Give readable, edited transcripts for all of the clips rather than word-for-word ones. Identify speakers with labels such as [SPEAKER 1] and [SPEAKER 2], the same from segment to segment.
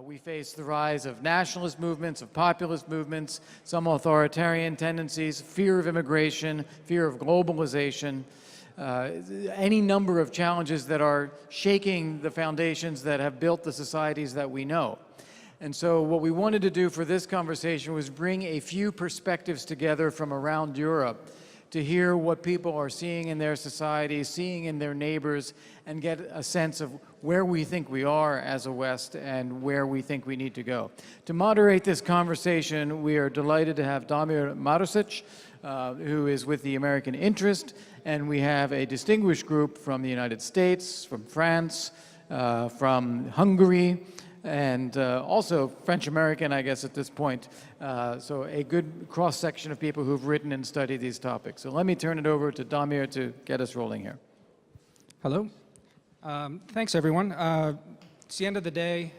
[SPEAKER 1] We face the rise of nationalist movements, of populist movements, some authoritarian tendencies, fear of immigration, fear of globalization, any number of challenges that are shaking the foundations that have built the societies that we know. And so what we wanted to do for this conversation was bring a few perspectives together from around Europe to hear what people are seeing in their societies, seeing in their neighbors, and get a sense of where we think we are as a West and where we think we need to go. To moderate this conversation, we are delighted to have Damir Marusic, who is with the American Interest, and we have a distinguished group from the United States, from France, from Hungary, and also French-American, I guess, at this point. So a good cross-section of people who've written and studied these topics. So let me turn it over to Damir to get us rolling here.
[SPEAKER 2] Hello. Thanks, everyone. It's the end of the day.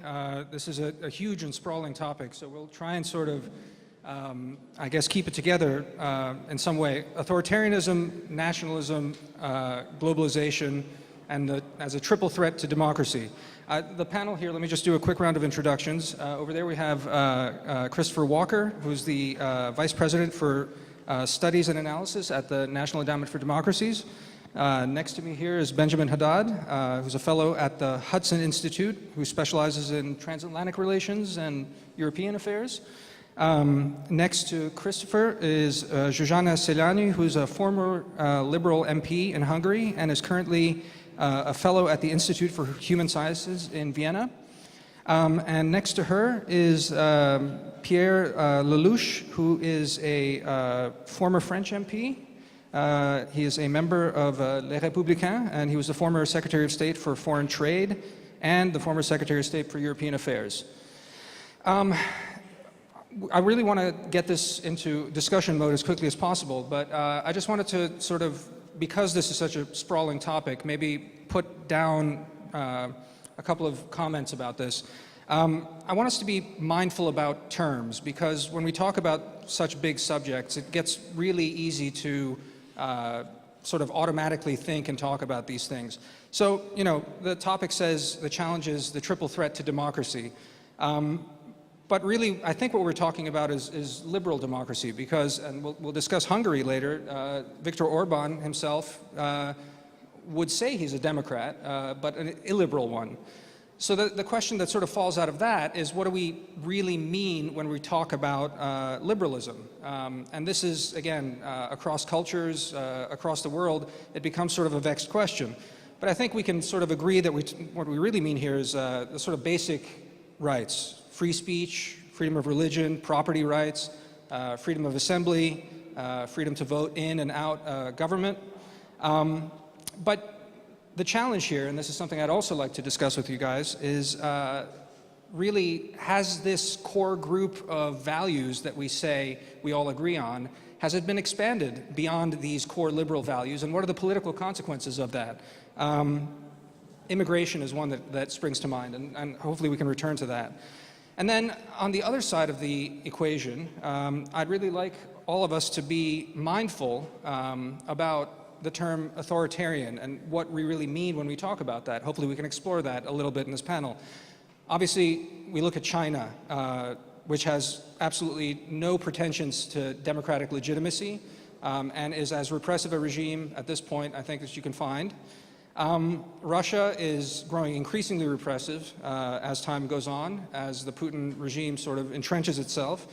[SPEAKER 2] This is a huge and sprawling topic, so we'll try and sort of, I guess, keep it together in some way. Authoritarianism, nationalism, globalization, and as a triple threat to democracy. The panel here, let me just do a quick round of introductions. Over there we have Christopher Walker, who's the Vice President for Studies and Analysis at the National Endowment for Democracies. Next to me here is Benjamin Haddad, who's a fellow at the Hudson Institute, who specializes in transatlantic relations and European affairs. Next to Christopher is Zsuzsanna Szilágyi, who's a former Liberal MP in Hungary and is currently a fellow at the Institute for Human Sciences in Vienna. And next to her is Pierre Lelouch, who is a former French MP. He is a member of Les Républicains, and he was the former Secretary of State for Foreign Trade and the former Secretary of State for European Affairs. I really want to get this into discussion mode as quickly as possible, but I just wanted to sort of, because this is such a sprawling topic, maybe put down a couple of comments about this. I want us to be mindful about terms, because when we talk about such big subjects, it gets really easy to sort of automatically think and talk about these things. So, you know, the topic says the challenge is the triple threat to democracy. But really, I think what we're talking about is liberal democracy, because, and we'll discuss Hungary later, Viktor Orban himself would say he's a Democrat, but an illiberal one. So the question that sort of falls out of that is, what do we really mean when we talk about liberalism? And this is, again, across cultures, across the world, it becomes sort of a vexed question. But I think we can sort of agree that what we really mean here is the sort of basic rights: free speech, freedom of religion, property rights, freedom of assembly, freedom to vote in and out government. But the challenge here, and this is something I'd also like to discuss with you guys, is really, has this core group of values that we say we all agree on, has it been expanded beyond these core liberal values, and what are the political consequences of that? Immigration is one that springs to mind, and hopefully we can return to that. And then on the other side of the equation, I'd really like all of us to be mindful about the term authoritarian and what we really mean when we talk about that. Hopefully we can explore that a little bit in this panel. Obviously, we look at China, which has absolutely no pretensions to democratic legitimacy and is as repressive a regime at this point, I think, as you can find. Russia is growing increasingly repressive as time goes on, as the Putin regime sort of entrenches itself,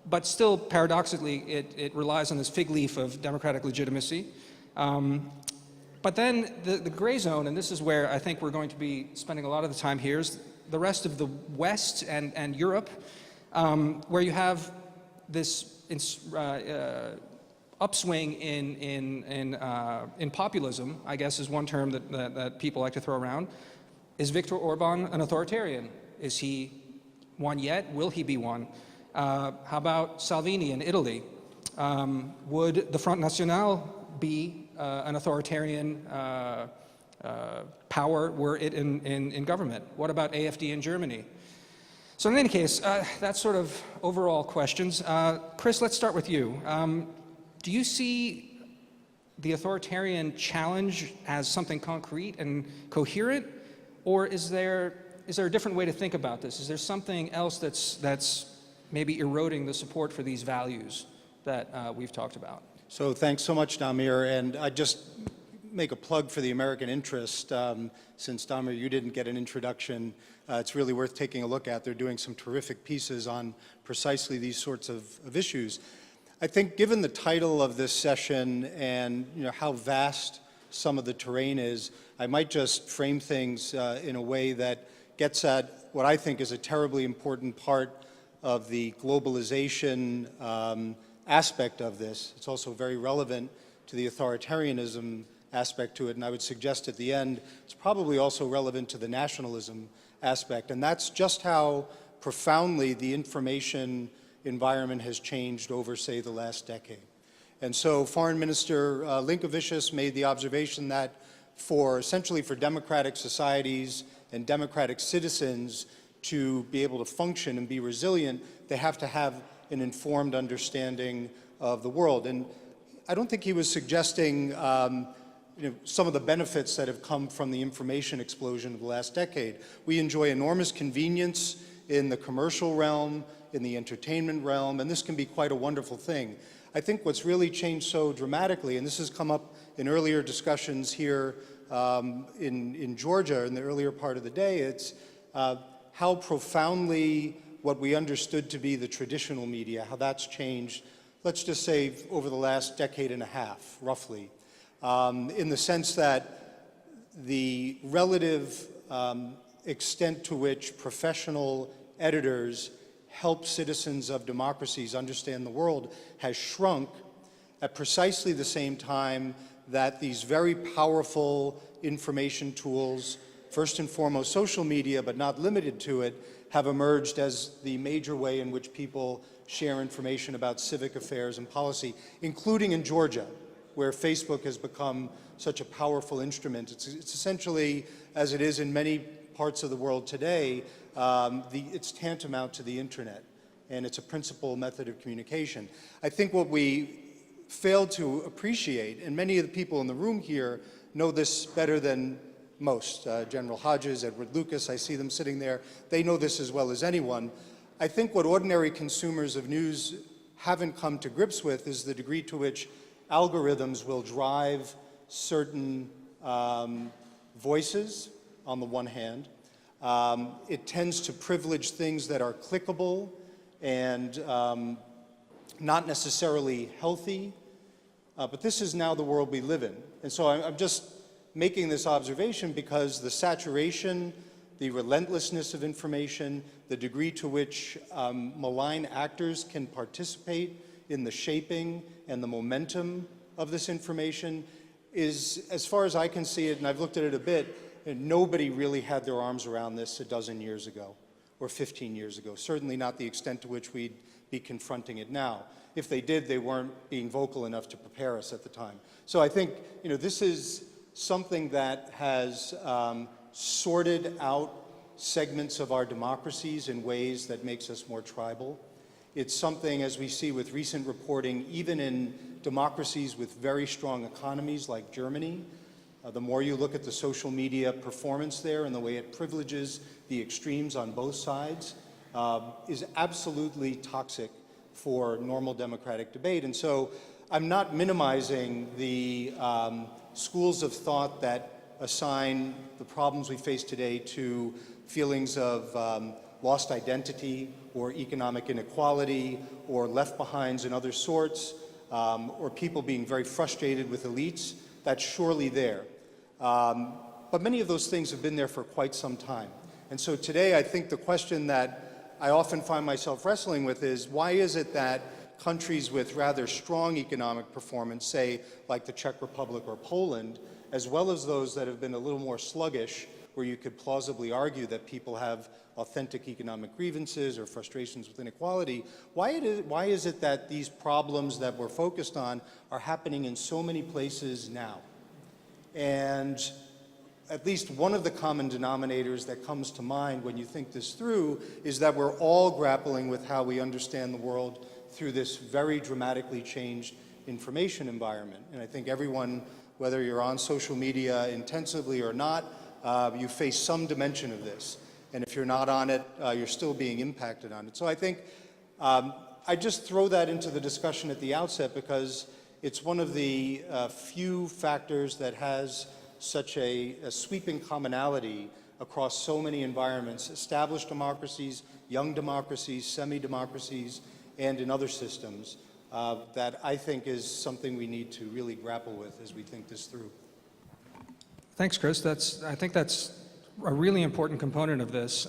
[SPEAKER 2] but still, paradoxically, it relies on this fig leaf of democratic legitimacy. But then the gray zone, and this is where I think we're going to be spending a lot of the time here, is the rest of the West and Europe, where you have this upswing in populism, I guess is one term that people like to throw around. Is Viktor Orban an authoritarian? Is he one yet? Will he be one? How about Salvini in Italy? Would the Front National be an authoritarian power were it in government? What about AfD in Germany? So in any case, that's sort of overall questions. Chris, let's start with you. Do you see the authoritarian challenge as something concrete and coherent, or is is there a different way to think about this? Is there something else that's maybe eroding the support for these values that we've talked about?
[SPEAKER 3] So thanks so much, Damir, and I just make a plug for the American interest. Since, Damir, you didn't get an introduction, it's really worth taking a look at. They're doing some terrific pieces on precisely these sorts of issues. I think given the title of this session and how vast some of the terrain is, I might just frame things in a way that gets at what I think is a terribly important part of the globalization aspect of this. It's also very relevant to the authoritarianism aspect to it, and I would suggest at the end it's probably also relevant to the nationalism aspect, and that's just how profoundly the information environment has changed over, say, the last decade. And so Foreign Minister Linkevicius made the observation that essentially for democratic societies and democratic citizens to be able to function and be resilient, they have to have an informed understanding of the world. And I don't think he was suggesting some of the benefits that have come from the information explosion of the last decade. We enjoy enormous convenience in the commercial realm, in the entertainment realm, and this can be quite a wonderful thing. I think what's really changed so dramatically, and this has come up in earlier discussions here in Georgia in the earlier part of the day, it's how profoundly what we understood to be the traditional media, how that's changed, let's just say over the last decade and a half, roughly, in the sense that the relative extent to which professional editors help citizens of democracies understand the world has shrunk at precisely the same time that these very powerful information tools, first and foremost social media, but not limited to it, have emerged as the major way in which people share information about civic affairs and policy, including in Georgia, where Facebook has become such a powerful instrument. It's essentially, as it is in many parts of the world today, it's tantamount to the internet, and it's a principal method of communication. I think what we fail to appreciate, and many of the people in the room here know this better than most, General Hodges, Edward Lucas, I see them sitting there, they know this as well as anyone. I think what ordinary consumers of news haven't come to grips with is the degree to which algorithms will drive certain voices on the one hand. It tends to privilege things that are clickable and not necessarily healthy, but this is now the world we live in. And so I'm just making this observation because the saturation, the relentlessness of information, the degree to which malign actors can participate in the shaping and the momentum of this information is, as far as I can see it, and I've looked at it a bit, and nobody really had their arms around this a dozen years ago or 15 years ago, certainly not the extent to which we'd be confronting it now. If they did, they weren't being vocal enough to prepare us at the time. So I think this is something that has sorted out segments of our democracies in ways that makes us more tribal. It's something, as we see with recent reporting, even in democracies with very strong economies like Germany, the more you look at the social media performance there and the way it privileges the extremes on both sides is absolutely toxic for normal democratic debate. And so I'm not minimizing the schools of thought that assign the problems we face today to feelings of lost identity or economic inequality or left behinds and other sorts, or people being very frustrated with elites. That's surely there. But many of those things have been there for quite some time. And so today I think the question that I often find myself wrestling with is, why is it that countries with rather strong economic performance, say like the Czech Republic or Poland, as well as those that have been a little more sluggish, where you could plausibly argue that people have authentic economic grievances or frustrations with inequality, why is it that these problems that we're focused on are happening in so many places now? And at least one of the common denominators that comes to mind when you think this through is that we're all grappling with how we understand the world through this very dramatically changed information environment. And I think everyone, whether you're on social media intensively or not, you face some dimension of this. and if you're not on it, you're still being impacted on it. So I think I just throw that into the discussion at the outset because it's one of the few factors that has such a sweeping commonality across so many environments, established democracies, young democracies, semi-democracies, and in other systems, that I think is something we need to really grapple with as we think this through.
[SPEAKER 2] Thanks, Chris. I think that's a really important component of this.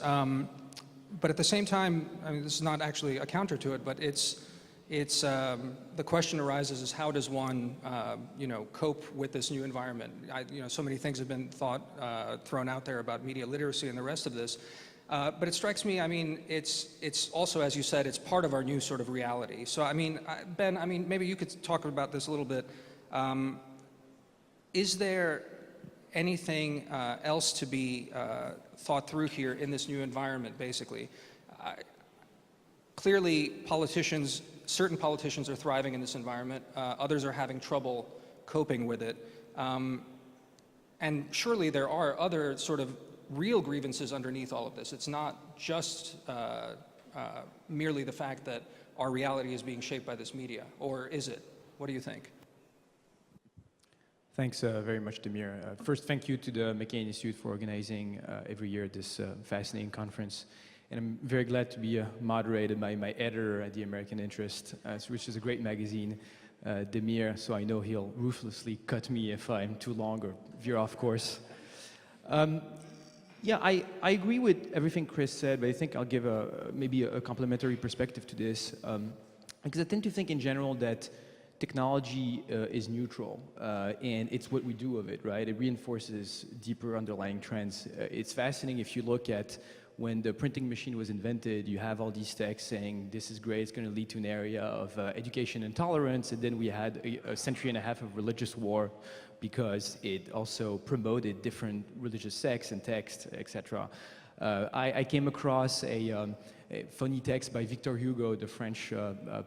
[SPEAKER 2] But at the same time, I mean, this is not actually a counter to it, but the question arises is how does one, cope with this new environment? So many things have been thrown out there about media literacy and the rest of this. But it strikes me, I mean, it's also, as you said, it's part of our new sort of reality. So, I mean, Ben, I mean, maybe you could talk about this a little bit. Is there anything else to be thought through here in this new environment, basically? Clearly, certain politicians are thriving in this environment. Others are having trouble coping with it. And surely there are other sort of real grievances underneath all of this. It's not just merely the fact that our reality is being shaped by this media, or is it? What do you think?
[SPEAKER 4] Thanks very much, Demir. First, thank you to the McCain Institute for organizing every year this fascinating conference. And I'm very glad to be moderated by my editor at the American Interest, which is a great magazine, Demir, so I know he'll ruthlessly cut me if I'm too long or veer off course. Yeah, I agree with everything Chris said, but I think I'll give maybe a complementary perspective to this. Because I tend to think in general that technology is neutral, and it's what we do with it, right? It reinforces deeper underlying trends. It's fascinating if you look at when the printing machine was invented, you have all these texts saying this is great, it's going to lead to an area of education and tolerance, and then we had a century and a half of religious war because it also promoted different religious sects and texts, etc. I came across a funny text by Victor Hugo, the French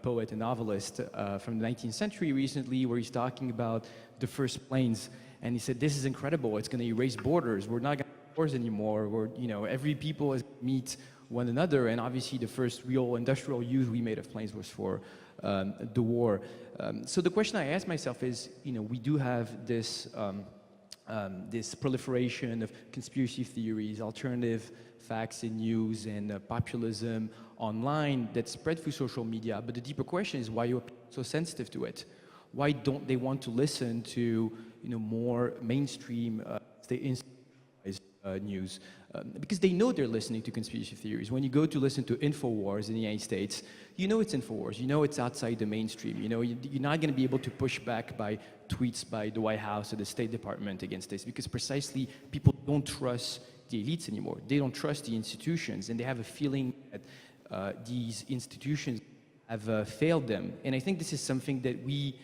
[SPEAKER 4] poet and novelist from the 19th century recently, where he's talking about the first planes, and he said, this is incredible, it's going to erase borders, we're not going to have wars anymore, every people is meet one another, and obviously the first real industrial use we made of planes was for the war. So the question I ask myself is, we do have this this proliferation of conspiracy theories, alternative facts in news, and populism online that spread through social media. But the deeper question is why you're so sensitive to it. Why don't they want to listen to more mainstream news? Because they know they're listening to conspiracy theories. When you go to listen to InfoWars in the United States, you know it's InfoWars. You know it's outside the mainstream. You're not going to be able to push back by tweets by the White House or the State Department against this, because precisely people don't trust the elites anymore. They don't trust the institutions, and they have a feeling that these institutions have failed them. And I think this is something that we,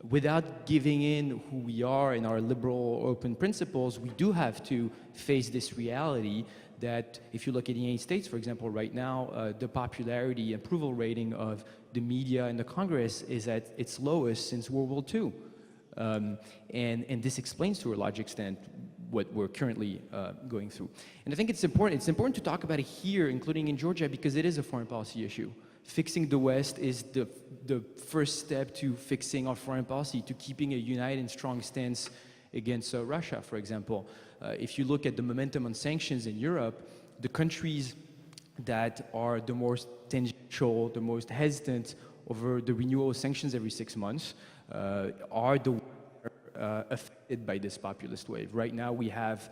[SPEAKER 4] without giving in who we are and our liberal open principles, we do have to face this reality that if you look at the United States, for example, right now, the popularity and approval rating of the media and the Congress is at its lowest since World War II. And this explains to a large extent what we're currently going through. And I think it's important to talk about it here, including in Georgia, because it is a foreign policy issue. Fixing the West is the first step to fixing our foreign policy, to keeping a united and strong stance against Russia, for example. If you look at the momentum on sanctions in Europe, the countries that are the most tangential, the most hesitant over the renewal of sanctions every 6 months are the ones affected by this populist wave. Right now we have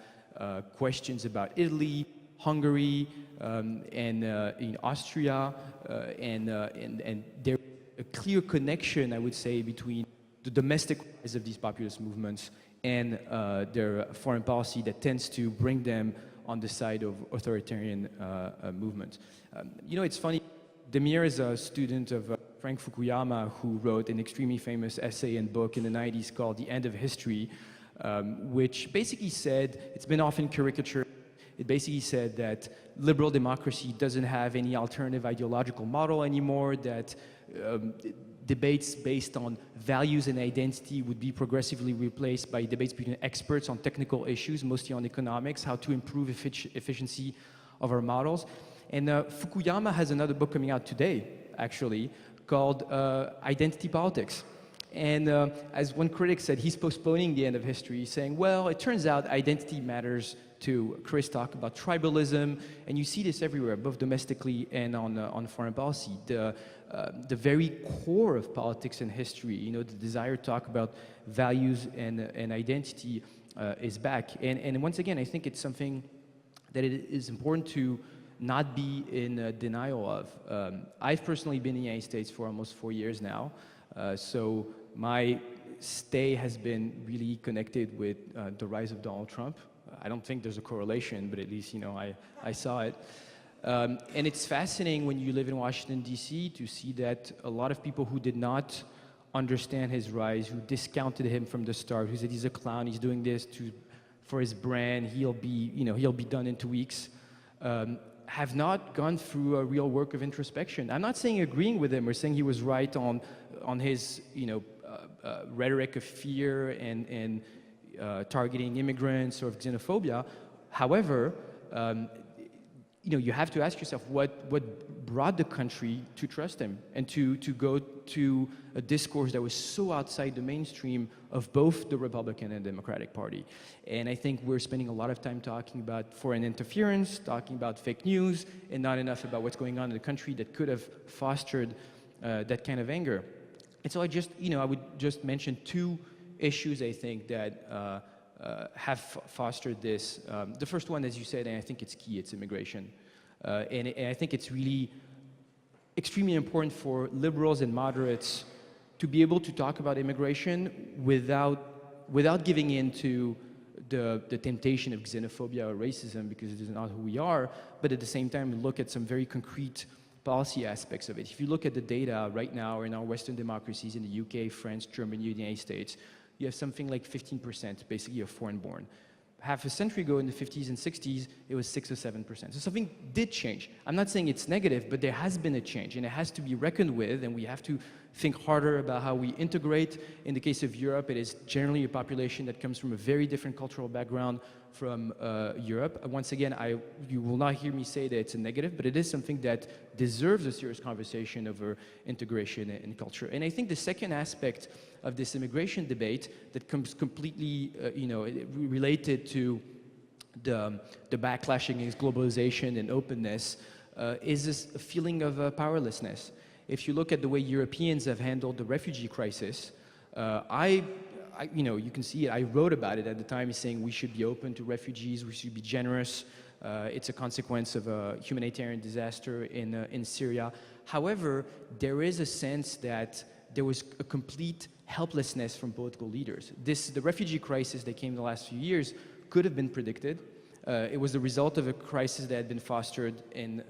[SPEAKER 4] questions about Italy, Hungary, and in Austria, and there's a clear connection, I would say, between the domestic rise of these populist movements and their foreign policy that tends to bring them on the side of authoritarian movements. It's funny, Demir is a student of Frank Fukuyama, who wrote an extremely famous essay and book in the 90s called The End of History, which basically said, it's been often caricatured, it basically said that liberal democracy doesn't have any alternative ideological model anymore, that debates based on values and identity would be progressively replaced by debates between experts on technical issues, mostly on economics, how to improve efficiency our models. And Fukuyama has another book coming out today, actually, called Identity Politics. And as one critic said, he's postponing the end of history, saying, well, it turns out identity matters too. Chris talked about tribalism, and you see this everywhere, both domestically and on foreign policy. The very core of politics and history, you know, the desire to talk about values and identity is back. And once again, I think it's something that it is important to not be in denial of. I've personally been in the United States for almost 4 years now, so my stay has been really connected with the rise of Donald Trump. I don't think there's a correlation, but at least, you know, I saw it. And it's fascinating when you live in Washington, D.C., to see that a lot of people who did not understand his rise, who discounted him from the start, who said he's a clown, he's doing this for his brand, he'll be done in 2 weeks, have not gone through a real work of introspection. I'm not saying agreeing with him or saying he was right on his, you know, rhetoric of fear and targeting immigrants or of xenophobia. However, you know, you have to ask yourself what brought the country to trust him and to go to a discourse that was so outside the mainstream of both the Republican and Democratic Party. And I think we're spending a lot of time talking about foreign interference, talking about fake news, and not enough about what's going on in the country that could have fostered that kind of anger. And so I would just mention 2 issues, I think, that have fostered this. The first one, as you said, and I think it's key, it's immigration. And I think it's really extremely important for liberals and moderates to be able to talk about immigration without giving in to the temptation of xenophobia or racism, because it is not who we are, but at the same time look at some very concrete policy aspects of it. If you look at the data right now in our Western democracies, in the UK, France, Germany, the United States, you have something like 15% basically of foreign-born. Half a century ago in the 50s and 60s, it was 6 or 7%. So something did change. I'm not saying it's negative, but there has been a change, and it has to be reckoned with, and we have to think harder about how we integrate. In the case of Europe, it is generally a population that comes from a very different cultural background from Europe. Once again, you will not hear me say that it's a negative, but it is something that deserves a serious conversation over integration and culture. And I think the second aspect of this immigration debate that comes completely, related to the backlashing against globalization and openness is this feeling of powerlessness. If you look at the way Europeans have handled the refugee crisis, you can see it. I wrote about it at the time, saying we should be open to refugees, we should be generous. It's a consequence of a humanitarian disaster in Syria. However, there is a sense that there was a complete helplessness from political leaders. The refugee crisis that came in the last few years could have been predicted. It was the result of a crisis that had been fostered in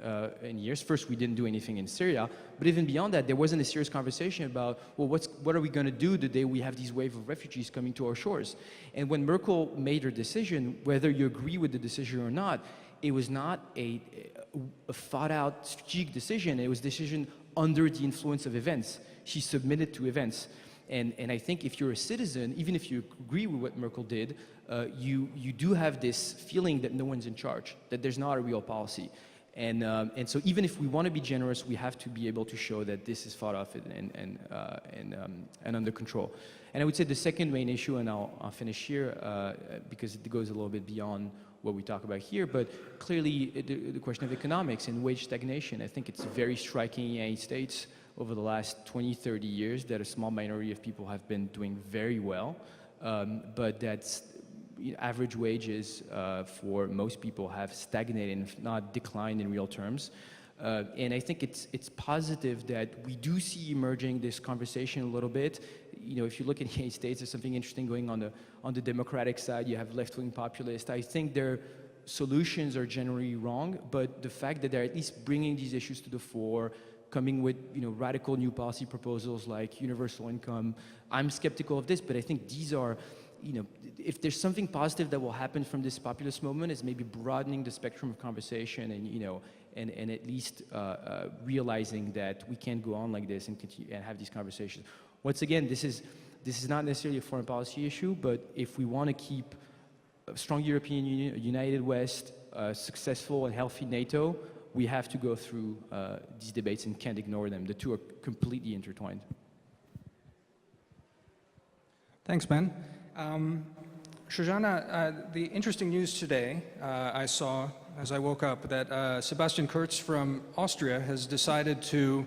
[SPEAKER 4] years. First, we didn't do anything in Syria, but even beyond that, there wasn't a serious conversation about, well, what are we going to do the day we have these wave of refugees coming to our shores? And when Merkel made her decision, whether you agree with the decision or not, it was not a thought-out strategic decision. It was a decision under the influence of events. She submitted to events. And I think if you're a citizen, even if you agree with what Merkel did, you do have this feeling that no one's in charge, that there's not a real policy. And so even if we want to be generous, we have to be able to show that this is thought of and under control. And I would say the second main issue, and I'll finish here, because it goes a little bit beyond what we talk about here, but clearly the question of economics and wage stagnation. I think it's very striking in the United States over the last 20, 30 years that a small minority of people have been doing very well, but that's average wages for most people have stagnated and not declined in real terms. And I think it's positive that we do see emerging this conversation a little bit. You know, if you look at the United States, there's something interesting going on the Democratic side. You have left-wing populists. I think their solutions are generally wrong, but the fact that they're at least bringing these issues to the fore, coming with radical new policy proposals like universal income, I'm skeptical of this, but I think these are, if there's something positive that will happen from this populist movement, is maybe broadening the spectrum of conversation and at least realizing that we can't go on like this and continue and have these conversations. Once again, this is not necessarily a foreign policy issue, but if we want to keep a strong European Union, a united West, successful and healthy NATO, we have to go through these debates and can't ignore them. The two are completely intertwined.
[SPEAKER 2] Thanks, Ben. Shoshana, the interesting news today, I saw as I woke up, that Sebastian Kurz from Austria has decided to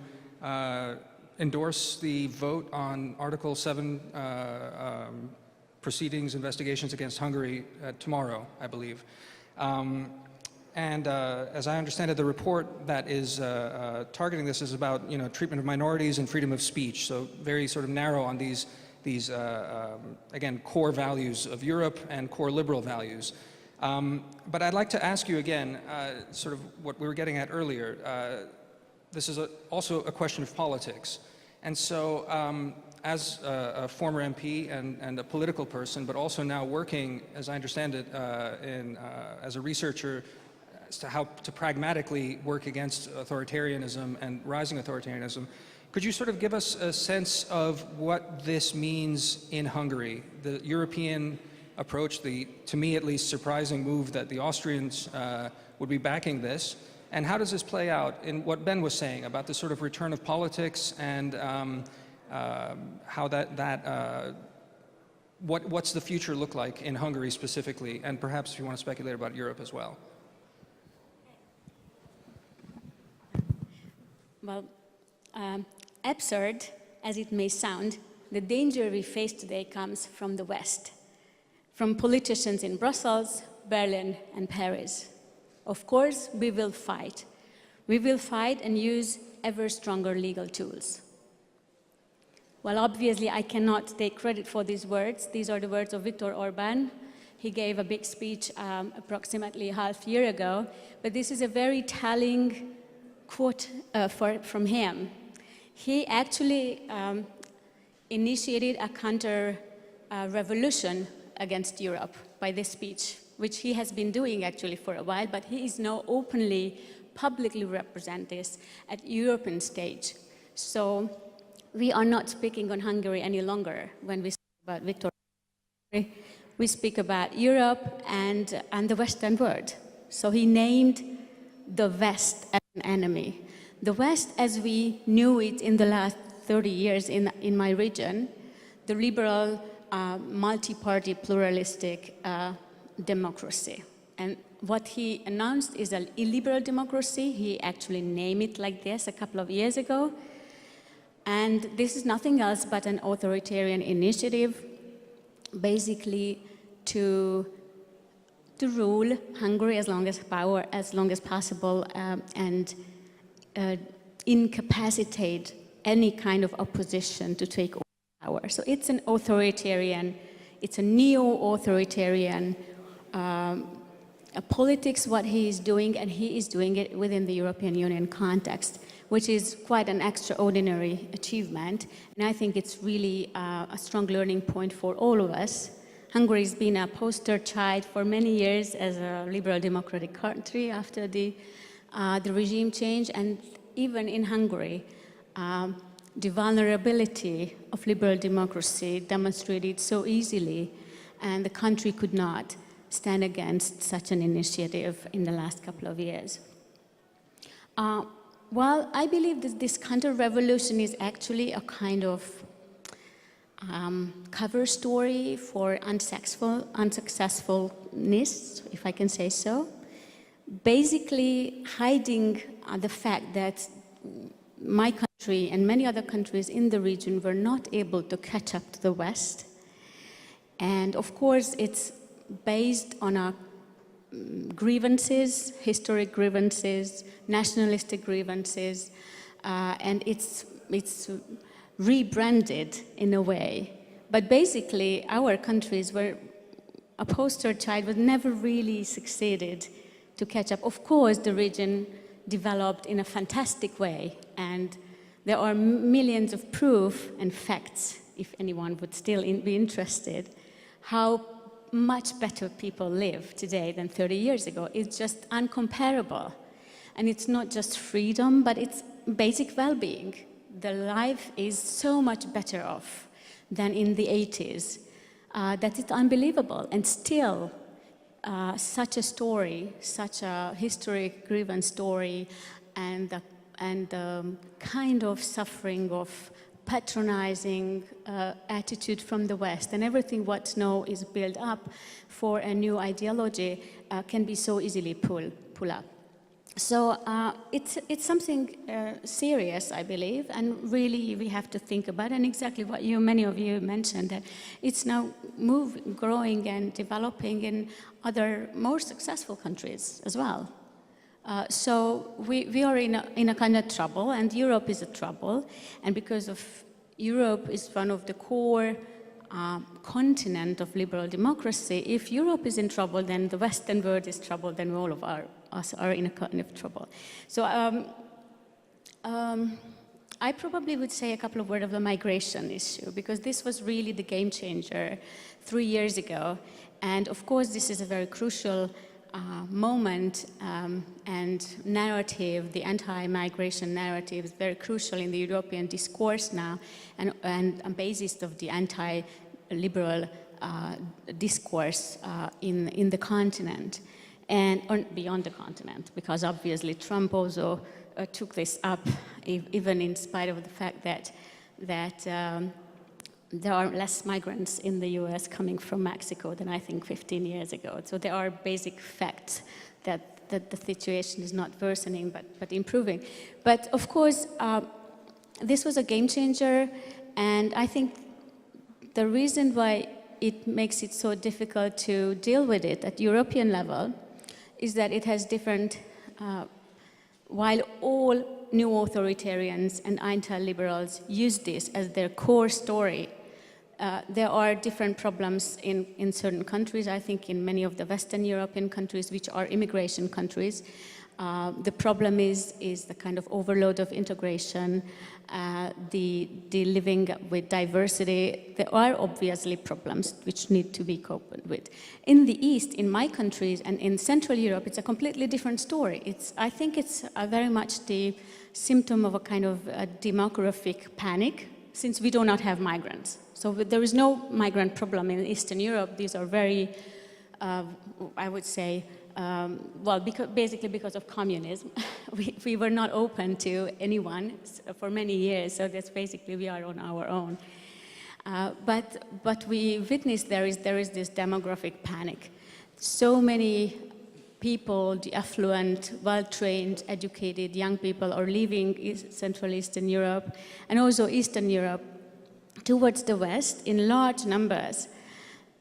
[SPEAKER 2] endorse the vote on Article 7 proceedings, investigations against Hungary tomorrow, I believe. As I understand it, the report that is targeting this is about, treatment of minorities and freedom of speech, so very sort of narrow on these again, core values of Europe and core liberal values. But I'd like to ask you again, sort of what we were getting at earlier. This is also a question of politics. And so, as a former MP and a political person, but also now working, as I understand it, as a researcher as to how to pragmatically work against authoritarianism and rising authoritarianism, could you sort of give us a sense of what this means in Hungary, the European approach, to me at least, surprising move that the Austrians would be backing this, and how does this play out in what Ben was saying about the sort of return of politics and how what's the future look like in Hungary specifically, and perhaps if you want to speculate about Europe as well.
[SPEAKER 5] Well, absurd as it may sound, the danger we face today comes from the West, from politicians in Brussels, Berlin, and Paris. Of course, we will fight. We will fight and use ever stronger legal tools. Well, obviously, I cannot take credit for these words. These are the words of Viktor Orbán. He gave a big speech approximately half a year ago, but this is a very telling quote from him. He actually initiated a counter-revolution against Europe by this speech, which he has been doing actually for a while, but he is now openly, publicly represent this at European stage. So we are not speaking on Hungary any longer when we speak about Viktor. We speak about Europe and the Western world. So he named the West as an enemy. The West, as we knew it in the last 30 years in my region, the liberal, multi-party, pluralistic democracy. And what he announced is an illiberal democracy. He actually named it like this a couple of years ago. And this is nothing else but an authoritarian initiative, basically to rule Hungary as long as possible and incapacitate any kind of opposition to take over power. So it's an authoritarian, it's a neo-authoritarian politics, what he is doing, and he is doing it within the European Union context, which is quite an extraordinary achievement. And I think it's really a strong learning point for all of us. Hungary's been a poster child for many years as a liberal democratic country after the regime change, and even in Hungary, the vulnerability of liberal democracy demonstrated so easily, and the country could not stand against such an initiative in the last couple of years. Well, I believe that this counter-revolution is actually a kind of cover story for unsuccessfulness, if I can say so. Basically hiding the fact that my country and many other countries in the region were not able to catch up to the West. And of course, it's based on our grievances, historic grievances, nationalistic grievances, and it's rebranded in a way. But basically, our countries were a poster child, but never really succeeded to catch up. Of course, the region developed in a fantastic way, and there are millions of proof and facts, if anyone would still be interested, how much better people live today than 30 years ago. It's just uncomparable. And it's not just freedom, but it's basic well-being. The life is so much better off than in the 80s that it's unbelievable. And still, such a story, such a history-driven story, and the kind of suffering of patronizing attitude from the West, and everything what now is built up for a new ideology can be so easily pull up. So it's something serious, I believe, and really we have to think about, and exactly what many of you mentioned, that it's now growing and developing in other more successful countries as well. So we are in a kind of trouble, and Europe is a trouble, and because of Europe is one of the core continent of liberal democracy. If Europe is in trouble, then the Western world is trouble, then all of us are in a kind of trouble. So I probably would say a couple of words of the migration issue, because this was really the game changer 3 years ago. And of course, this is a very crucial moment and narrative. The anti-migration narrative is very crucial in the European discourse now, and a basis of the anti-liberal discourse in the continent and beyond the continent, because obviously Trump also took this up, even in spite of the fact that there are less migrants in the US coming from Mexico than I think 15 years ago. So there are basic facts that the situation is not worsening but improving. But of course, this was a game changer, and I think the reason why it makes it so difficult to deal with it at European level is that it has different, while all new authoritarians and anti-liberals use this as their core story, there are different problems in certain countries. I think in many of the Western European countries, which are immigration countries, the problem is the kind of overload of integration, the living with diversity. There are obviously problems which need to be coped with. In the East, in my countries, and in Central Europe, it's a completely different story. I think it's very much the symptom of a kind of a demographic panic, since we do not have migrants. So there is no migrant problem in Eastern Europe. These are very, I would say, basically because of communism. we were not open to anyone for many years, so that's basically we are on our own. But we witnessed there is this demographic panic. So many people, the affluent, well-trained, educated young people are leaving Central Eastern Europe and also Eastern Europe towards the West in large numbers,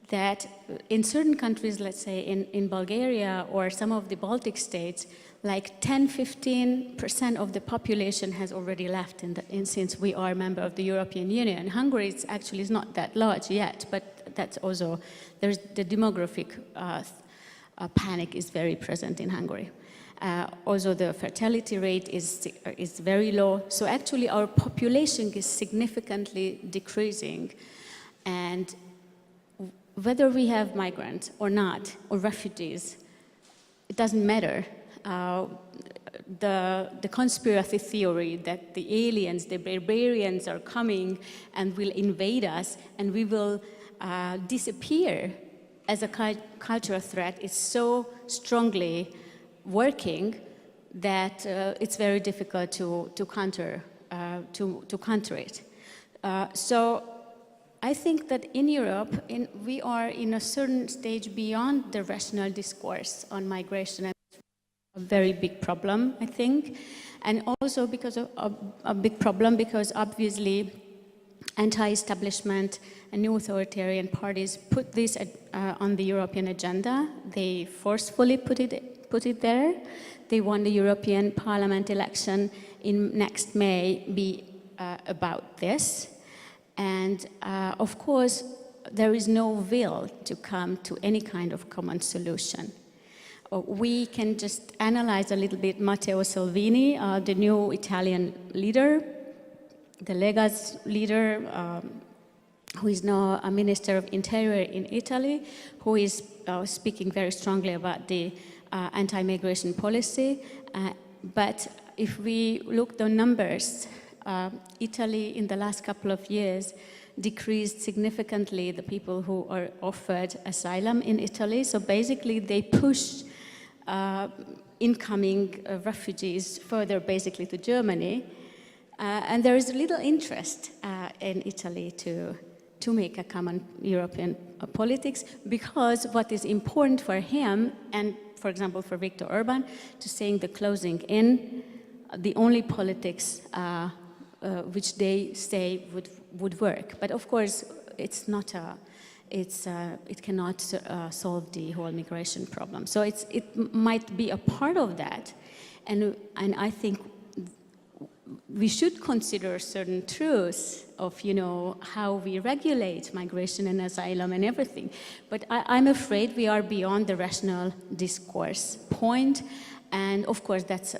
[SPEAKER 5] that in certain countries, let's say in Bulgaria or some of the Baltic states, like 10-15% of the population has already left since we are a member of the European Union. Hungary is not that large yet, but that's also, there's the demographic panic is very present in Hungary. Also, the fertility rate is very low. So actually, our population is significantly decreasing. And whether we have migrants or not, or refugees, it doesn't matter. The conspiracy theory that the aliens, the barbarians are coming and will invade us and we will disappear as a cultural threat is so strongly working that it's very difficult to counter it. So I think that in Europe, we are in a certain stage beyond the rational discourse on migration. A very big problem, I think, and also because of a big problem because obviously anti-establishment and new authoritarian parties put this on the European agenda. They forcefully put it there. They won the European Parliament election in next May be about this. And of course, there is no will to come to any kind of common solution. We can just analyze a little bit Matteo Salvini, the new Italian leader, the Lega's leader, who is now a Minister of Interior in Italy, who is speaking very strongly about the anti-migration policy. But if we look at the numbers, Italy, in the last couple of years, decreased significantly the people who are offered asylum in Italy. So basically, they pushed incoming refugees further, basically, to Germany. And there is little interest in Italy to make a common European politics, because what is important for him, and for example for Viktor Orban, to saying the closing in, the only politics which they say would work. But of course, it's not it cannot solve the whole migration problem. So it might be a part of that, and I think we should consider certain truths of, how we regulate migration and asylum and everything. But I'm afraid we are beyond the rational discourse point, and of course that's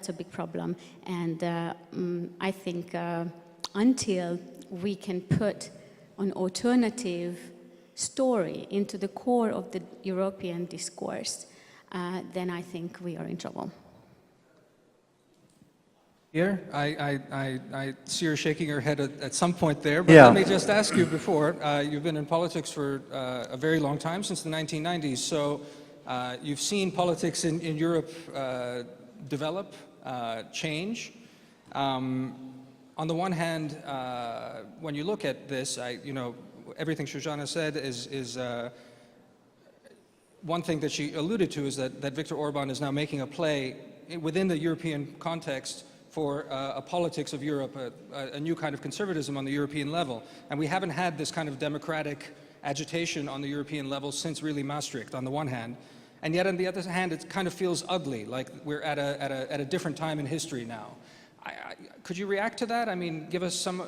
[SPEAKER 5] a big problem. And I think until we can put an alternative story into the core of the European discourse, then I think we are in trouble.
[SPEAKER 2] Here, I see her shaking her head at some point there, but
[SPEAKER 6] Yeah.
[SPEAKER 2] let me just ask you before, you've been in politics for a very long time, since the 1990s, so you've seen politics in Europe develop, change. On the one hand, when you look at this, everything Shoshana said is one thing that she alluded to is that Viktor Orban is now making a play within the European context for a politics of Europe, a new kind of conservatism on the European level. And we haven't had this kind of democratic agitation on the European level since really Maastricht, on the one hand. And yet, on the other hand, it kind of feels ugly, like we're at a different time in history now. Could you react to that? I mean, give us some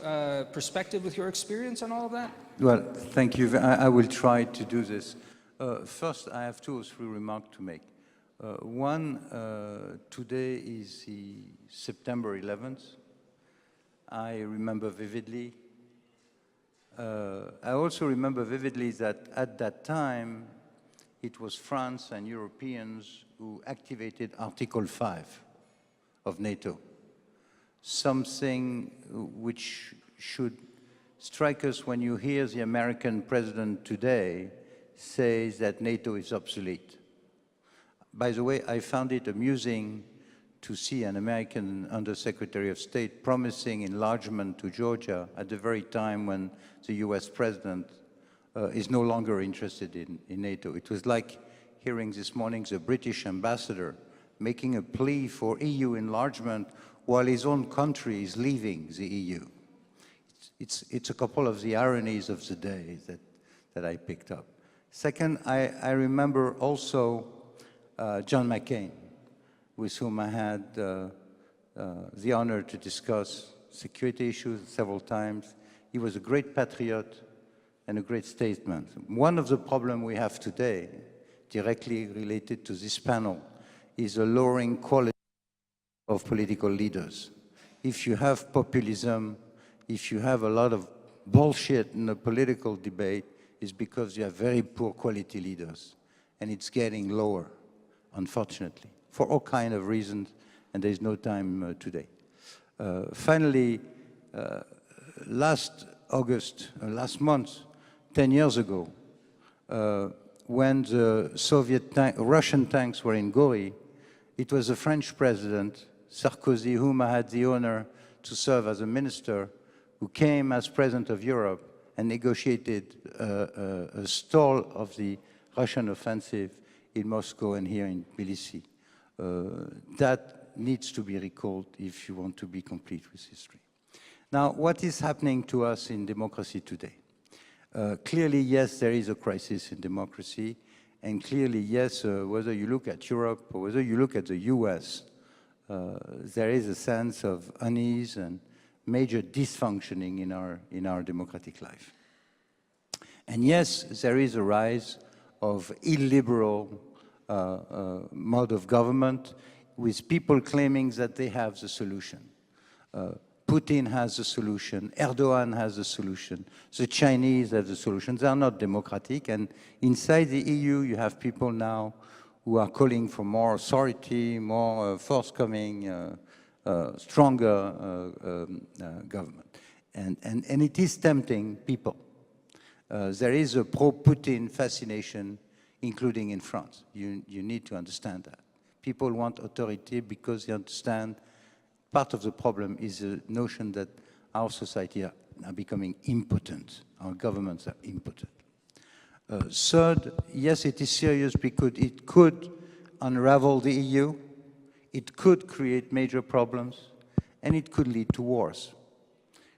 [SPEAKER 2] perspective with your experience on all of that?
[SPEAKER 6] Well, thank you. I will try to do this. First, I have 2 or 3 remarks to make. One, today is the September 11th. I remember vividly. I also remember vividly that at that time, it was France and Europeans who activated Article 5 of NATO, something which should strike us when you hear the American president today say that NATO is obsolete. By the way, I found it amusing to see an American Undersecretary of State promising enlargement to Georgia at the very time when the US president is no longer interested in NATO. It was like hearing this morning the British ambassador making a plea for EU enlargement while his own country is leaving the EU. It's a couple of the ironies of the day that I picked up. Second, I remember also John McCain, with whom I had the honor to discuss security issues several times. He was a great patriot and a great statesman. One of the problems we have today, directly related to this panel, is a lowering quality of political leaders. If you have populism, if you have a lot of bullshit in a political debate, it's because you have very poor quality leaders. And it's getting lower, unfortunately, for all kinds of reasons, and there's no time today. Finally, last month, 10 years ago, when the Russian tanks were in Gori, it was the French president, Sarkozy, whom I had the honor to serve as a minister, who came as president of Europe and negotiated a stall of the Russian offensive in Moscow and here in Tbilisi. That needs to be recalled if you want to be complete with history. Now, what is happening to us in democracy today? Clearly, yes, there is a crisis in democracy, and clearly, yes, whether you look at Europe or whether you look at the US, there is a sense of unease and major dysfunctioning in our democratic life. And yes, there is a rise of illiberal mode of government with people claiming that they have the solution. Putin has the solution, Erdogan has the solution, the Chinese have the solution. They are not democratic, and inside the EU you have people now who are calling for more authority, more forthcoming stronger government. And it is tempting people. There is a pro-Putin fascination, including in France. You need to understand that. People want authority because they understand part of the problem is the notion that our society are becoming impotent. Our governments are impotent. Third, yes, it is serious because it could unravel the EU, it could create major problems, and it could lead to wars.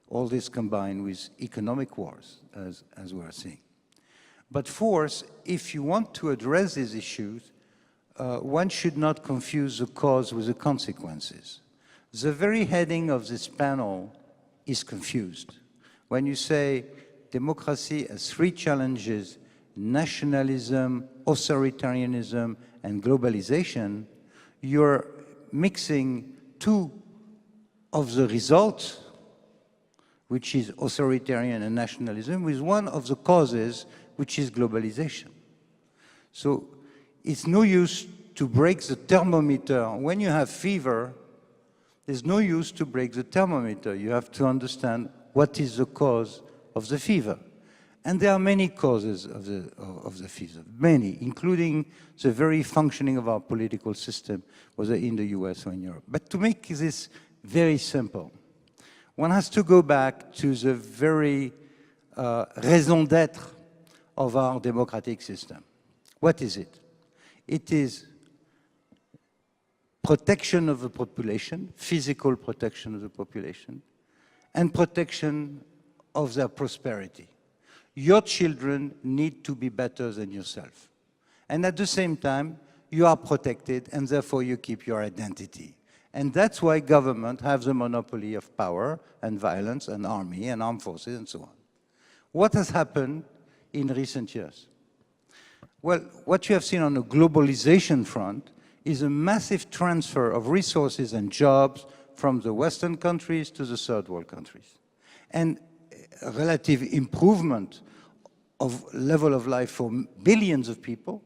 [SPEAKER 6] All this combined with economic wars, as we are seeing. But fourth, if you want to address these issues, one should not confuse the cause with the consequences. The very heading of this panel is confused. When you say democracy has three challenges, nationalism, authoritarianism, and globalization, you're mixing two of the results, which is authoritarian and nationalism, with one of the causes, which is globalization. So it's no use to break the thermometer. When you have fever, there's no use to break the thermometer. You have to understand what is the cause of the fever. And there are many causes of the fever, many, including the very functioning of our political system, whether in the US or in Europe. But to make this very simple, one has to go back to the very raison d'être of our democratic system. What is it? It is protection of the population, physical protection of the population, and protection of their prosperity. Your children need to be better than yourself. And at the same time, you are protected, and therefore you keep your identity. And that's why government have the monopoly of power and violence and army and armed forces and so on. What has happened in recent years? Well, what you have seen on the globalization front is a massive transfer of resources and jobs from the Western countries to the third world countries. And a relative improvement of level of life for billions of people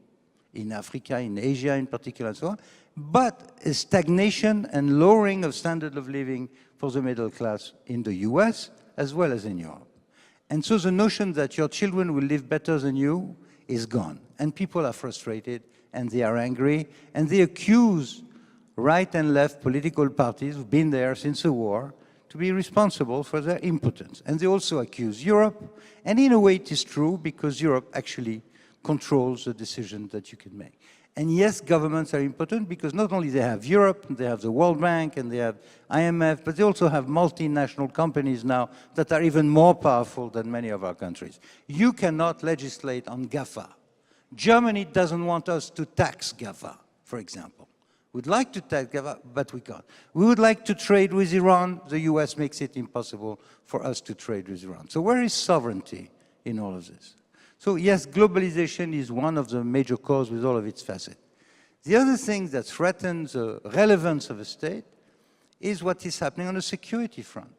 [SPEAKER 6] in Africa, in Asia in particular, and so on, but a stagnation and lowering of standard of living for the middle class in the US as well as in Europe. And so the notion that your children will live better than you is gone. And people are frustrated and they are angry and they accuse right and left political parties who've been there since the war to be responsible for their impotence. And they also accuse Europe, and in a way it is true because Europe actually controls the decisions that you can make. And yes, governments are impotent because not only they have Europe, they have the World Bank and they have IMF, but they also have multinational companies now that are even more powerful than many of our countries. You cannot legislate on GAFA. Germany doesn't want us to tax GAFA, for example. We'd like to tax GAFA, but we can't. We would like to trade with Iran. The US makes it impossible for us to trade with Iran. So where is sovereignty in all of this? So yes, globalization is one of the major causes with all of its facets. The other thing that threatens the relevance of a state is what is happening on the security front.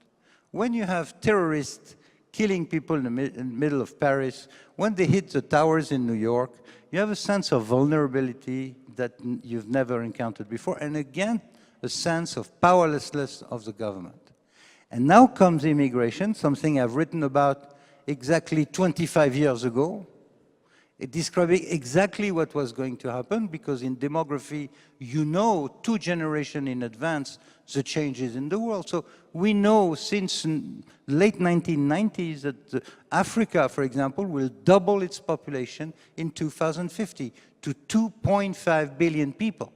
[SPEAKER 6] When you have terrorists killing people in the middle of Paris, when they hit the towers in New York, you have a sense of vulnerability that you've never encountered before, and again, a sense of powerlessness of the government. And now comes immigration, something I've written about exactly 25 years ago, describing exactly what was going to happen, because in demography, you know 2 generations in advance the changes in the world. So we know since late 1990s that Africa, for example, will double its population in 2050 to 2.5 billion people.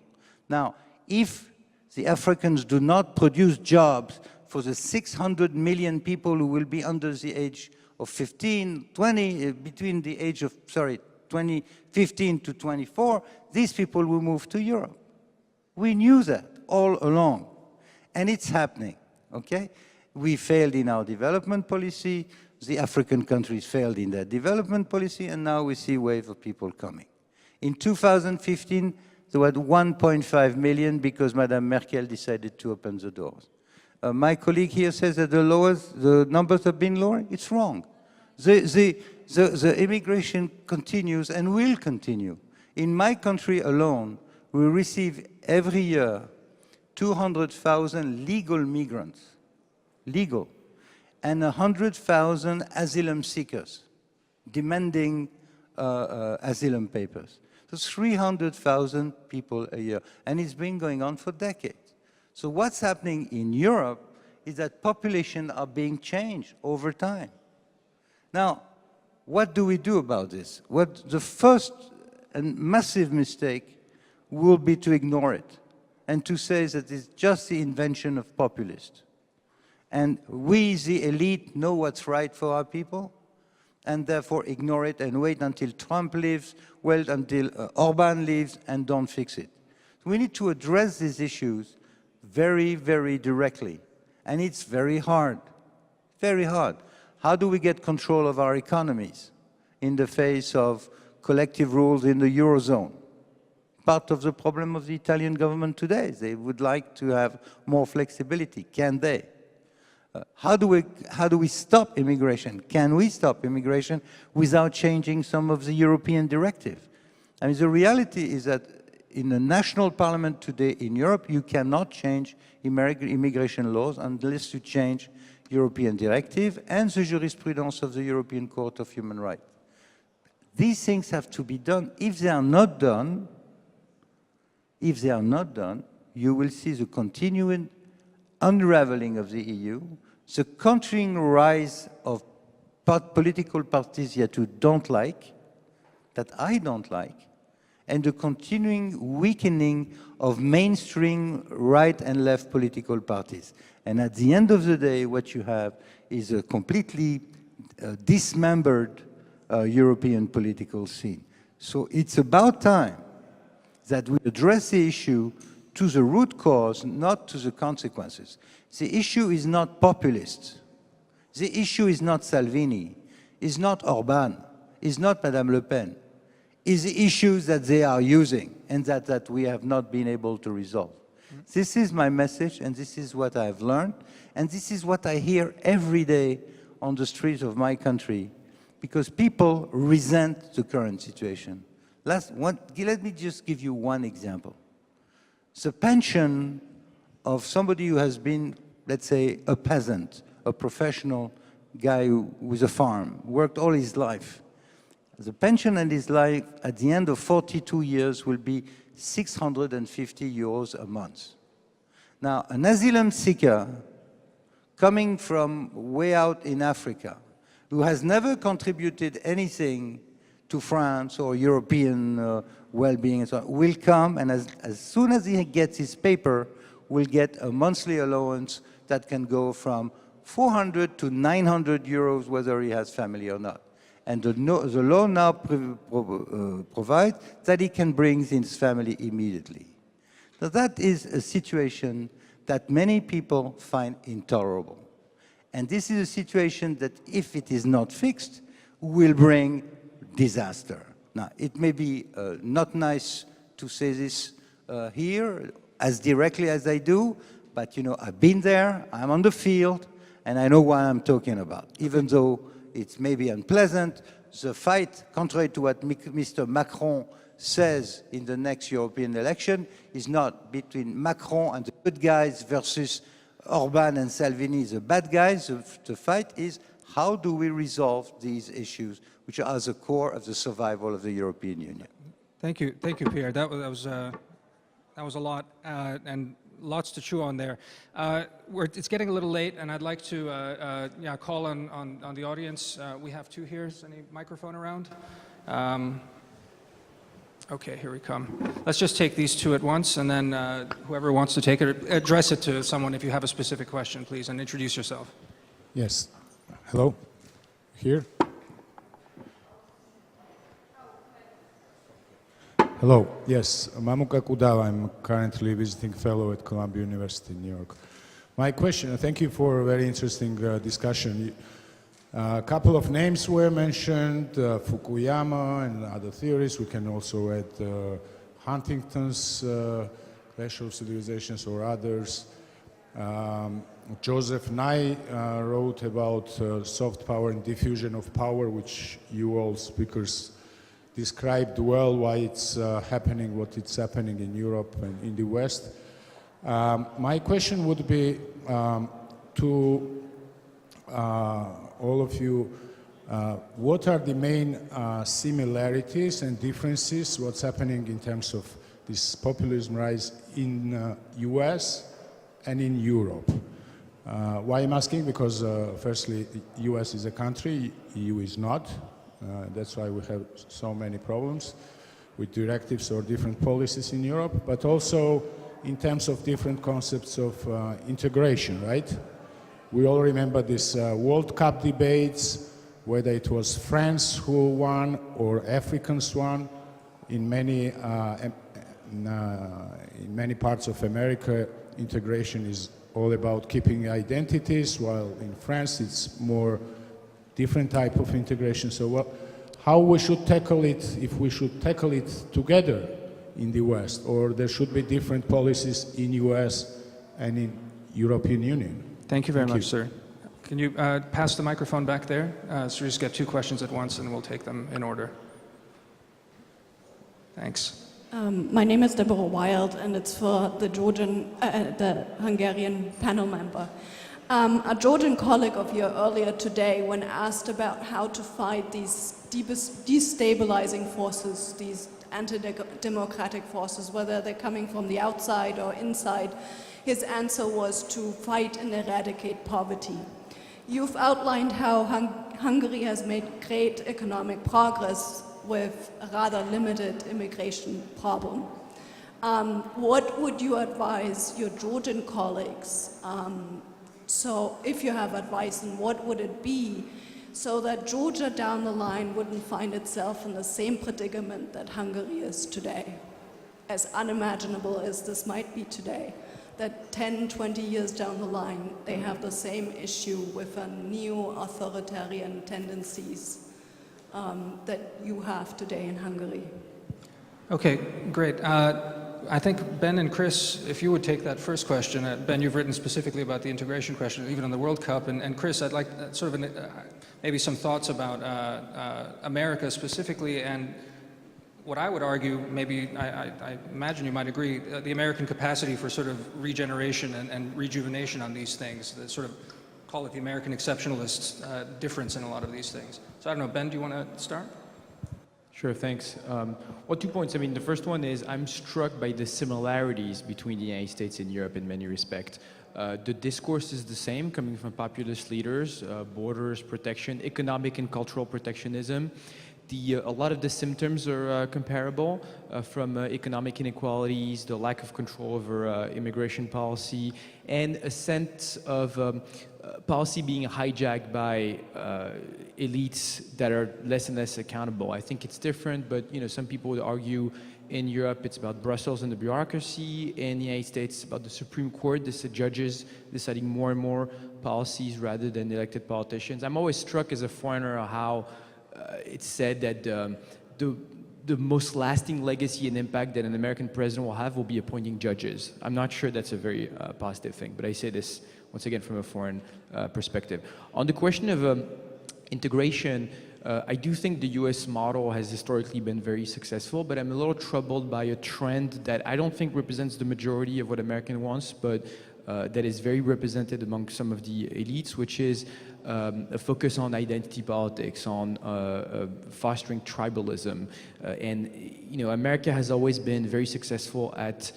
[SPEAKER 6] Now, if the Africans do not produce jobs for the 600 million people who will be under the age of 15, 20, between the age of, 15 to 24, these people will move to Europe. We knew that all along, and it's happening, okay? We failed in our development policy, the African countries failed in their development policy, and now we see a wave of people coming. In 2015, there were 1.5 million because Madame Merkel decided to open the doors. My colleague here says that the numbers have been lowering. It's wrong. The immigration continues and will continue. In my country alone, we receive every year 200,000 legal migrants, legal, and 100,000 asylum seekers demanding asylum papers. So 300,000 people a year, and it's been going on for decades. So what's happening in Europe is that populations are being changed over time. Now, what do we do about this? The first and massive mistake will be to ignore it and to say that it's just the invention of populists. And we, the elite, know what's right for our people, and therefore ignore it and wait until Trump leaves, wait until Orban leaves, and don't fix it. We need to address these issues very, very directly. And it's very hard, very hard. How do we get control of our economies in the face of collective rules in the Eurozone? Part of the problem of the Italian government today is they would like to have more flexibility. Can they? How do we stop immigration? Can we stop immigration without changing some of the European directive? I mean, the reality is that in the national parliament today in Europe, you cannot change immigration laws unless you change European directive and the jurisprudence of the European Court of Human Rights. These things have to be done. If they are not done, you will see the continuing unraveling of the EU, the continuing rise of political parties that you don't like, that I don't like, and the continuing weakening of mainstream right and left political parties. And at the end of the day, what you have is a completely dismembered European political scene. So it's about time that we address the issue to the root cause, not to the consequences. The issue is not populist. The issue is not Salvini, is not Orban, is not Madame Le Pen. Is the issues that they are using and that we have not been able to resolve. This is my message, and this is what I have learned, and this is what I hear every day on the streets of my country, because people resent the current situation. Let me just give you one example. The pension of somebody who has been, let's say, a peasant, a professional guy with a farm, worked all his life. The pension in his life at the end of 42 years will be 650 euros a month. Now, an asylum seeker coming from way out in Africa, who has never contributed anything to France or European well-being and so on, will come, and as soon as he gets his paper, will get a monthly allowance that can go from 400 to 900 euros, whether he has family or not. And the law now provides that he can bring his family immediately. So that is a situation that many people find intolerable. And this is a situation that, if it is not fixed, will bring disaster. Now, it may be not nice to say this here as directly as I do, but you know, I've been there, I'm on the field, and I know what I'm talking about. Even though it's maybe unpleasant, the fight, contrary to what Mr. Macron says in the next European election, is not between Macron and the good guys versus Orban and Salvini, the bad guys. The fight is, how do we resolve these issues, which are the core of the survival of the European Union?
[SPEAKER 2] Thank you, Pierre. That was a lot, and lots to chew on there. It's getting a little late, and I'd like to call on the audience. We have two here. Is any microphone around? Okay, here we come. Let's just take these two at once, and then whoever wants to take it, address it to someone if you have a specific question, please, and introduce yourself.
[SPEAKER 7] Yes. Hello? Here? Hello. Yes, Mamuka Kudava. I'm currently visiting fellow at Columbia University in New York. My question, thank you for a very interesting discussion. A couple of names were mentioned, Fukuyama and other theories. We can also add Huntington's Clash of Civilizations or others. Joseph Nye wrote about soft power and diffusion of power, which you all speakers described well why it's happening, what it's happening in Europe and in the West. My question would be to all of you, what are the main similarities and differences, what's happening in terms of this populism rise in US and in Europe? Why I'm asking? Because firstly, US is a country, EU is not. That's why we have so many problems with directives or different policies in Europe, but also in terms of different concepts of integration, right? We all remember this World Cup debates, whether it was France who won or Africans won. In many parts of America, integration is all about keeping identities, while in France it's more different type of integration. So how we should tackle it, if we should tackle it together in the West, or there should be different policies in US and in European Union?
[SPEAKER 2] Thank you very much, sir. Can you pass the microphone back there? So we just get two questions at once and we'll take them in order. Thanks.
[SPEAKER 8] My name is Deborah Wild, and it's for the Hungarian panel member. A Georgian colleague of yours earlier today, when asked about how to fight these destabilizing forces, these anti-democratic forces, whether they're coming from the outside or inside, his answer was to fight and eradicate poverty. You've outlined how Hungary has made great economic progress with a rather limited immigration problem. What would you advise your Georgian colleagues? So if you have advice, and what would it be so that Georgia down the line wouldn't find itself in the same predicament that Hungary is today? As unimaginable as this might be today, that 10, 20 years down the line, they have the same issue with a neo-authoritarian tendencies that you have today in Hungary.
[SPEAKER 2] Okay, great. I think Ben and Chris, if you would take that first question. Ben, you've written specifically about the integration question, even on the World Cup. And Chris, I'd like sort of maybe some thoughts about America specifically, and what I would argue, maybe I imagine you might agree, the American capacity for sort of regeneration and rejuvenation on these things, the sort of, call it the American exceptionalist difference in a lot of these things. So I don't know, Ben, do you want to start?
[SPEAKER 4] Sure, thanks. Well, 2 points. I mean, the first one is I'm struck by the similarities between the United States and Europe in many respects. The discourse is the same, coming from populist leaders, borders protection, economic and cultural protectionism. A lot of the symptoms are comparable, from economic inequalities, the lack of control over immigration policy, and a sense of policy being hijacked by elites that are less and less accountable. I think it's different, but some people would argue in Europe it's about Brussels and the bureaucracy. In the United States it's about the Supreme Court, the judges deciding more and more policies rather than elected politicians. I'm always struck as a foreigner how it's said that the most lasting legacy and impact that an American president will have will be appointing judges. I'm not sure that's a very positive thing, but I say this once again from a foreign perspective. On the question of integration, I do think the US model has historically been very successful, but I'm a little troubled by a trend that I don't think represents the majority of what American wants, but that is very represented among some of the elites, which is a focus on identity politics, on fostering tribalism. And America has always been very successful at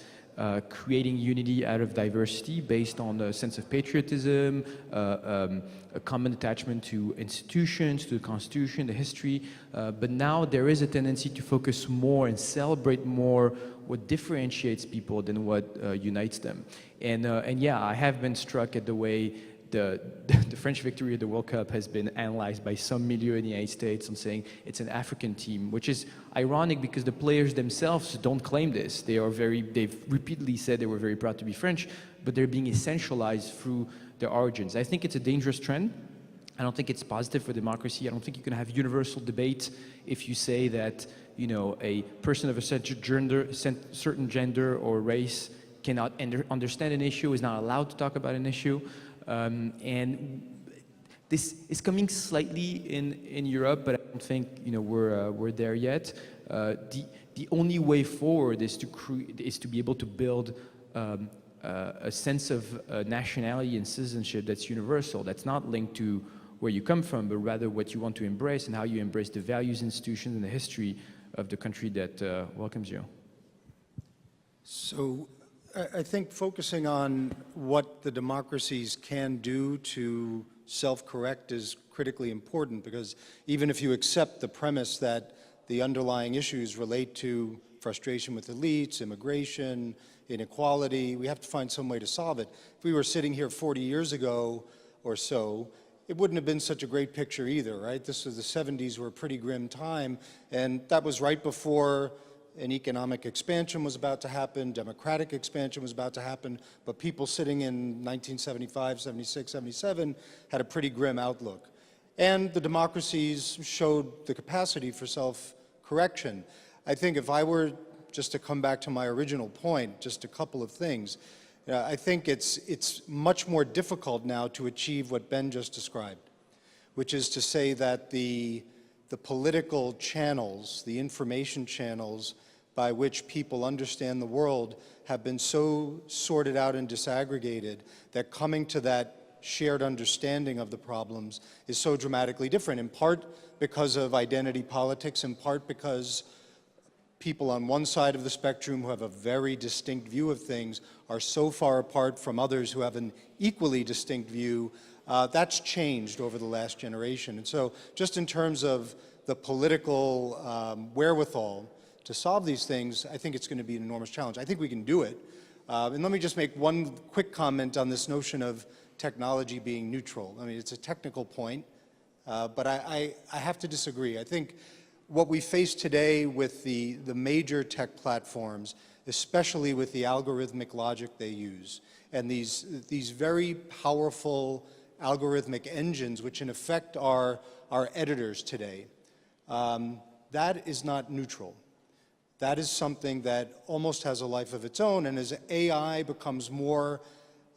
[SPEAKER 4] creating unity out of diversity based on a sense of patriotism, a common attachment to institutions, to the Constitution, the history. But now there is a tendency to focus more and celebrate more what differentiates people than what unites them. And yeah, I have been struck at the way the French victory at the World Cup has been analyzed by some milieu in the United States on saying it's an African team, which is ironic because the players themselves don't claim this. They've repeatedly said they were very proud to be French, but they're being essentialized through their origins. I think it's a dangerous trend. I don't think it's positive for democracy. I don't think you can have universal debate if you say that a person of a certain gender or race cannot understand an issue, is not allowed to talk about an issue. And this is coming slightly in Europe, but I don't think we're there yet. The only way forward is to be able to build a sense of nationality and citizenship that's universal, that's not linked to where you come from, but rather what you want to embrace and how you embrace the values, institutions, and the history of the country that welcomes you.
[SPEAKER 3] So I think focusing on what the democracies can do to self-correct is critically important, because even if you accept the premise that the underlying issues relate to frustration with elites, immigration, inequality, we have to find some way to solve it. If we were sitting here 40 years ago or so, it wouldn't have been such a great picture either, right? This was the 70s were a pretty grim time, and that was right before an economic expansion was about to happen, democratic expansion was about to happen, but people sitting in 1975, 76, 77 had a pretty grim outlook. And the democracies showed the capacity for self-correction. I think if I were just to come back to my original point, just a couple of things, I think it's much more difficult now to achieve what Ben just described, which is to say that the political channels, the information channels by which people understand the world have been so sorted out and disaggregated that coming to that shared understanding of the problems is so dramatically different, in part because of identity politics, in part because people on one side of the spectrum who have a very distinct view of things are so far apart from others who have an equally distinct view. That's changed over the last generation. And so just in terms of the political wherewithal to solve these things, I think it's going to be an enormous challenge. I think we can do it. And let me just make one quick comment on this notion of technology being neutral. I mean, it's a technical point, but I have to disagree. I think what we face today with the major tech platforms, especially with the algorithmic logic they use, and these very powerful algorithmic engines, which in effect are our editors today, that is not neutral. That is something that almost has a life of its own, and as AI becomes more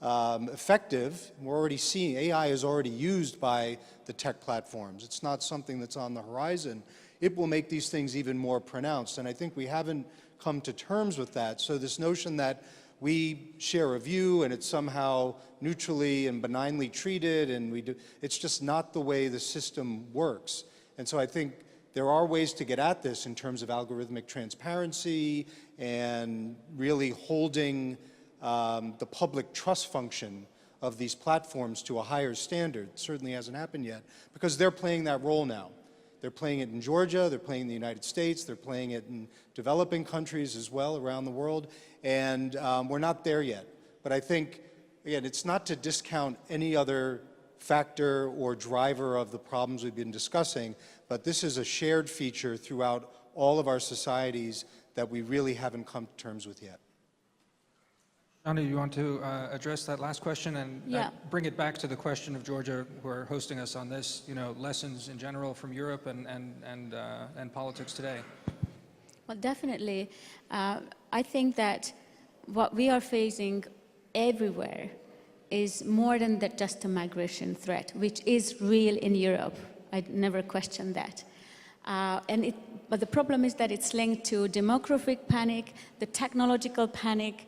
[SPEAKER 3] effective, we're already seeing AI is already used by the tech platforms. It's not something that's on the horizon. It will make these things even more pronounced, and I think we haven't come to terms with that. So this notion that we share a view and it's somehow neutrally and benignly treated, and it's just not the way the system works. And so I think there are ways to get at this in terms of algorithmic transparency and really holding the public trust function of these platforms to a higher standard. It certainly hasn't happened yet, because they're playing that role now. They're playing it in Georgia, they're playing it in the United States, they're playing it in developing countries as well around the world, and we're not there yet. But I think, again, it's not to discount any other factor or driver of the problems we've been discussing, but this is a shared feature throughout all of our societies that we really haven't come to terms with yet.
[SPEAKER 2] Shani, you want to address that last question and bring it back to the question of Georgia, who are hosting us on this, lessons in general from Europe and politics today?
[SPEAKER 5] Well, definitely. I think that what we are facing everywhere is more than just a migration threat, which is real in Europe. I never questioned that. But the problem is that it's linked to demographic panic, the technological panic,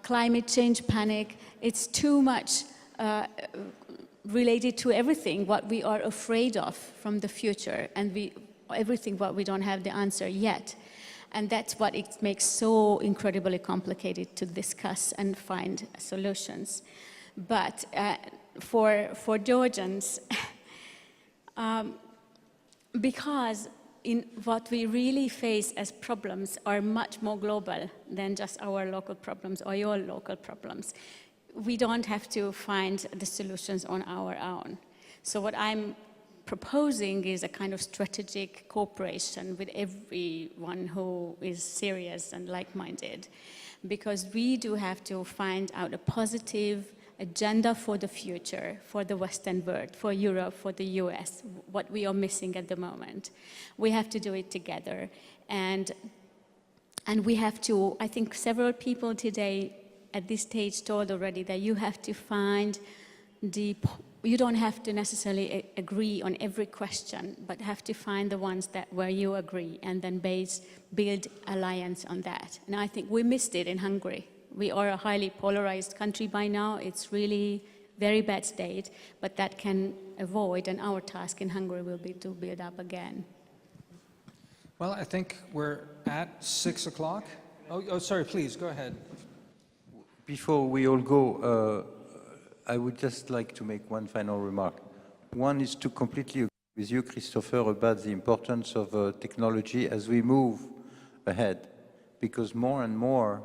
[SPEAKER 5] climate change panic. It's too much related to everything what we are afraid of from the future, and everything what we don't have the answer yet. And that's what it makes so incredibly complicated to discuss and find solutions. But for Georgians, because in what we really face as problems are much more global than just our local problems or your local problems. We don't have to find the solutions on our own. So what I'm proposing is a kind of strategic cooperation with everyone who is serious and like-minded, because we do have to find out a positive agenda for the future, for the Western world, for Europe, for the US, what we are missing at the moment. We have to do it together. And we have to, I think several people today at this stage told already that you have to find you don't have to necessarily agree on every question, but have to find the ones where you agree and then build alliance on that. And I think we missed it in Hungary. We are a highly polarized country by now. It's really very bad state, but that can avoid, and our task in Hungary will be to build up again.
[SPEAKER 2] Well, I think we're at 6 o'clock. Oh, sorry, please, go ahead.
[SPEAKER 6] Before we all go, I would just like to make one final remark. One is to completely agree with you, Christopher, about the importance of technology as we move ahead, because more and more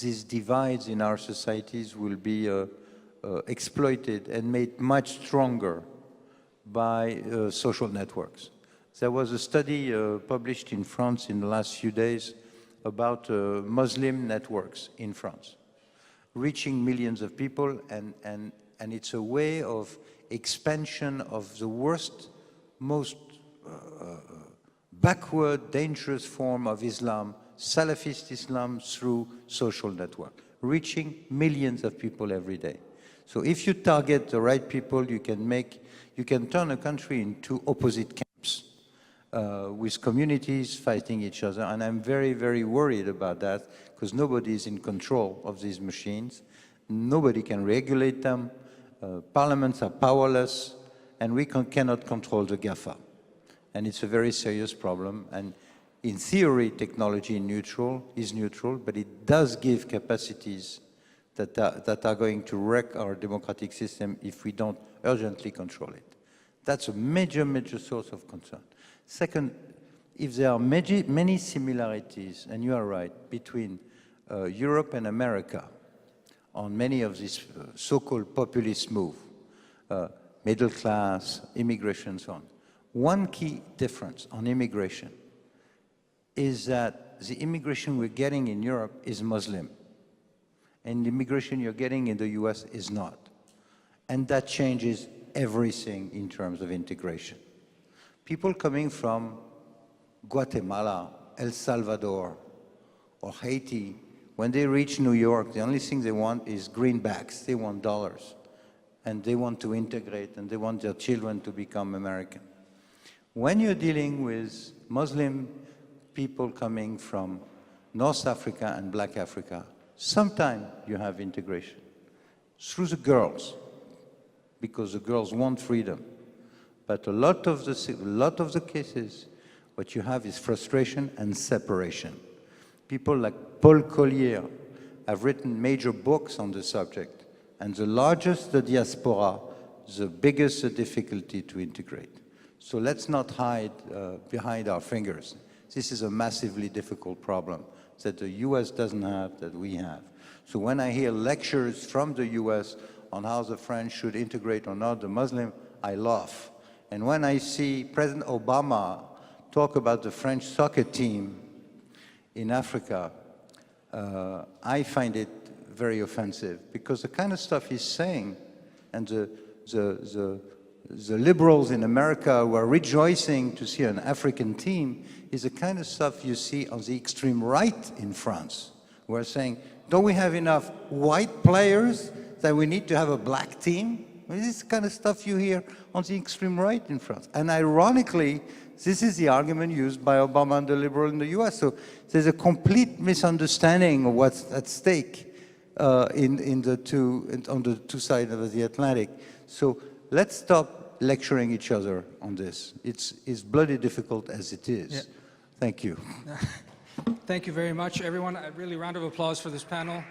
[SPEAKER 6] these divides in our societies will be exploited and made much stronger by social networks. There was a study published in France in the last few days about Muslim networks in France, reaching millions of people, and it's a way of expansion of the worst, most backward, dangerous form of Islam, Salafist Islam, through social network, reaching millions of people every day. So if you target the right people, you can turn a country into opposite camps, with communities fighting each other. And I'm very, very worried about that, because nobody is in control of these machines. Nobody can regulate them. Parliaments are powerless, and we cannot control the GAFA. And it's a very serious problem. And in theory, technology is neutral, but it does give capacities that are going to wreck our democratic system if we don't urgently control it. That's a major, major source of concern. Second, if there are many similarities, and you are right, between Europe and America on many of these so-called populist moves, middle class, immigration, and so on. One key difference on immigration is that the immigration we're getting in Europe is Muslim, and the immigration you're getting in the US is not. And that changes everything in terms of integration. People coming from Guatemala, El Salvador, or Haiti, when they reach New York, the only thing they want is greenbacks. They want dollars. And they want to integrate, and they want their children to become American. When you're dealing with Muslim people coming from North Africa and Black Africa, sometimes you have integration through the girls, because the girls want freedom. But a lot of the cases, what you have is frustration and separation. People like Paul Collier have written major books on the subject, and the larger the diaspora, the bigger the difficulty to integrate. So let's not hide behind our fingers. This is a massively difficult problem that the US doesn't have, that we have. So when I hear lectures from the US on how the French should integrate or not the Muslim, I laugh. And when I see President Obama talk about the French soccer team in Africa, I find it very offensive, because the kind of stuff he's saying, and the liberals in America who are rejoicing to see an African team, is the kind of stuff you see on the extreme right in France, who are saying, don't we have enough white players that we need to have a black team? This is the kind of stuff you hear on the extreme right in France. And ironically, this is the argument used by Obama and the liberal in the US. So there's a complete misunderstanding of what's at stake on the two sides of the Atlantic. So let's stop lecturing each other on this. It's bloody difficult as it is. Yeah. Thank you.
[SPEAKER 2] Thank you very much, everyone. A really round of applause for this panel.